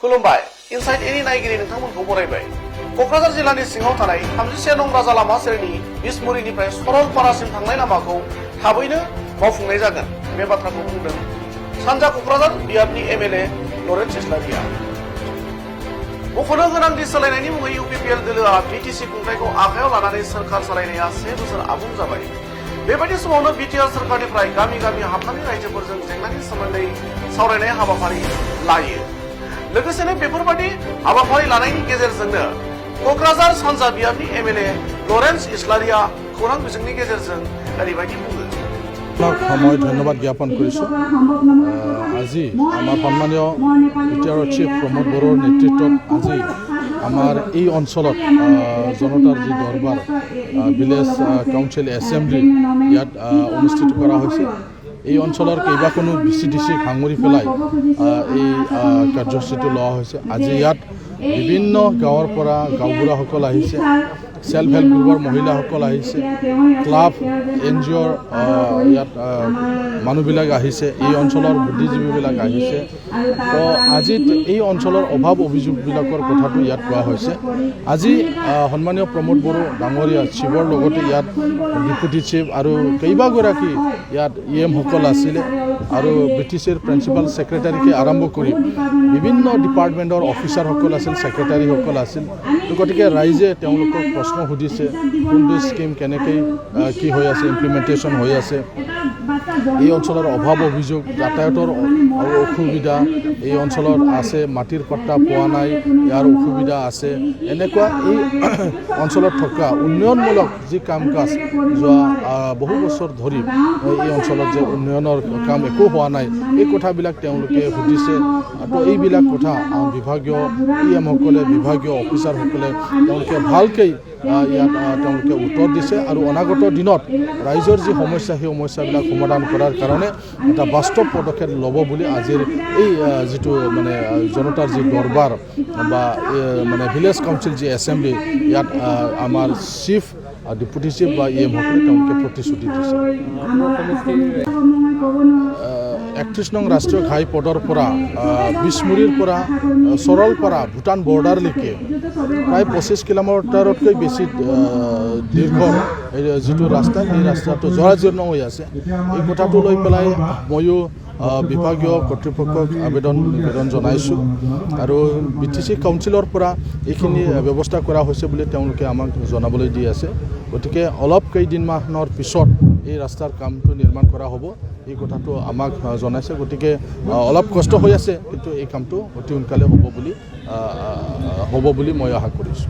खुलुमबाय inside any नायगिरि नोंथांमोनखौ बरायबाय क'क्राझार जिल्लानि सिङाव थानाय 31 नं राजा लामा सेरनि बिसमुरिनिफ्राय सरलपारासिम थांनाय लामाखौ थाबैनो मावफुंनाय जागोन बे बाथ्राखौ बुंदों सानजा क'क्राझार बियाबनि एमएलए लरेन्स इस्लारिया मख'नो गोनांदि सोलायनायनि मुङै इउपिपिएल दोलोआ बिटिसि खुंथायखौ आखायाव लानानै सोरखार सालायनाया 1 बोसोर आबुं जाबाय बेबायदि समावनो बिटिआर सोरखारनिफ्राय गामि गामि हाबनानै रायजोफोरजों जेंनानि सोमोन्दै सावरायनाय हाबाफारि लायो लोगोसेनो बेफोरबायदि हाबाफारि लानायनि गेजेरजोंनो क'क्राझार सानजा बियाबनि एमएलए लरेन्स इस्लारिया खौरां बिजोंनि गेजेरजों ओरैबायदि बुङो মই ধন্যবাদ জ্ঞাপন কৰিছোঁ আজি আমাৰ সন্মানীয় বিটিআৰৰ চিফ প্ৰমোদ বড়োৰ নেতৃত্বত আজি আমাৰ এই অঞ্চলত জনতাৰ যি দৰবাৰ ভিলেজ কাউন্সিল এছেম্বলি ইয়াত অনুষ্ঠিত কৰা হৈছে এই অঞ্চলৰ কেইবাখনো বিচিডিচি সাঙুৰি পেলাই এই কাৰ্যসূচীটো লোৱা হৈছে আজি ইয়াত বিভিন্ন গাঁৱৰ পৰা গাঁওবুঢ়াসকল আহিছে সেলফ হেল্প গ্ৰুপৰ মহিলাসকল আহিছে ক্লাব এনজিঅ'ৰ ইয়াত মানুহবিলাক আহিছে এই অঞ্চলৰ বুদ্ধিজীৱীবিলাক আহিছে তো আজি এই অঞ্চলৰ অভাৱ অভিযোগবিলাকৰ কথাটো ইয়াত কোৱা হৈছে আজি সন্মানীয় প্ৰমোদ বড়ো ডাঙৰীয়া চিফৰ লগতে ইয়াত ডেপুটি চিফ আৰু কেইবাগৰাকী ইয়াত ইএমসকল আছিলে আৰু বিটিচিৰ প্ৰিন্সিপাল ছেক্ৰেটাৰীকে আৰম্ভ কৰি বিভিন্ন ডিপাৰ্টমেণ্টৰ অফিচাৰসকল আছিল ছেক্ৰেটাৰীসকল আছিল গতিকে ৰাইজে তেওঁলোকক প্ৰশ্ন সুধিছে কোনটো স্কিম কেনেকৈ কি হৈ আছে ইমপ্লিমেণ্টেশ্যন হৈ আছে এই অঞ্চলৰ অভাৱ অভিযোগ যাতায়াতৰ অসুবিধা এই অঞ্চলত আছে মাটিৰ পট্টা পোৱা নাই ইয়াৰ অসুবিধা আছে এনেকুৱা এই অঞ্চলত থকা উন্নয়নমূলক যি কাম কাজ যোৱা বহু বছৰ ধৰি এই অঞ্চলত যে উন্নয়নৰ কাম একো হোৱা নাই এই কথাবিলাক তেওঁলোকে সুধিছে তো এইবিলাক কথা বিভাগীয় ইএমসকলে বিভাগীয় অফিচাৰসকলে তেওঁলোকে ভালকৈ ইয়াত তেওঁলোকে উত্তৰ দিছে আৰু অনাগত দিনত ৰাইজৰ যি সমস্যা সেই সমস্যাবিলাক সমাধান কৰাৰ কাৰণে এটা বাস্তৱ পদক্ষেপ ল'ব বুলি আজিৰ এই যিটো মানে জনতাৰ যি দৰবাৰ বা মানে ভিলেজ কাউন্সিল যি এছেম্বলি ইয়াত আমাৰ চিফ ডেপুটি চিফ বা ইএমসকলে তেওঁলোকে প্ৰতিশ্ৰুতি দিছে 31 নং ৰাষ্ট্ৰীয় ঘাইপথৰ পৰা বিছমুৰিৰ পৰা সৰলপাৰা ভূটান বৰ্ডাৰলৈকে প্ৰায় 25 কিলোমিটাৰতকৈ বেছি দীৰ্ঘ যিটো ৰাস্তা এই ৰাস্তাটো জৰাজীৰ্ণ হৈ আছে এই কথাটো লৈ পেলাই ময়ো বিভাগীয় কৰ্তৃপক্ষক নিবেদন জনাইছোঁ আৰু বিটিচি কাউন্সিলৰ পৰা এইখিনি ব্যৱস্থা কৰা হৈছে বুলি তেওঁলোকে আমাক জনাবলৈ দি আছে গতিকে অলপ কেইদিনমানৰ পিছত এই ৰাস্তাৰ কামটো নিৰ্মাণ কৰা হ'ব এই কথাটো আমাক জনাইছে গতিকে অলপ কষ্ট হৈ আছে কিন্তু এই কামটো অতি সোনকালে হ'ব বুলি মই আশা কৰিছোঁ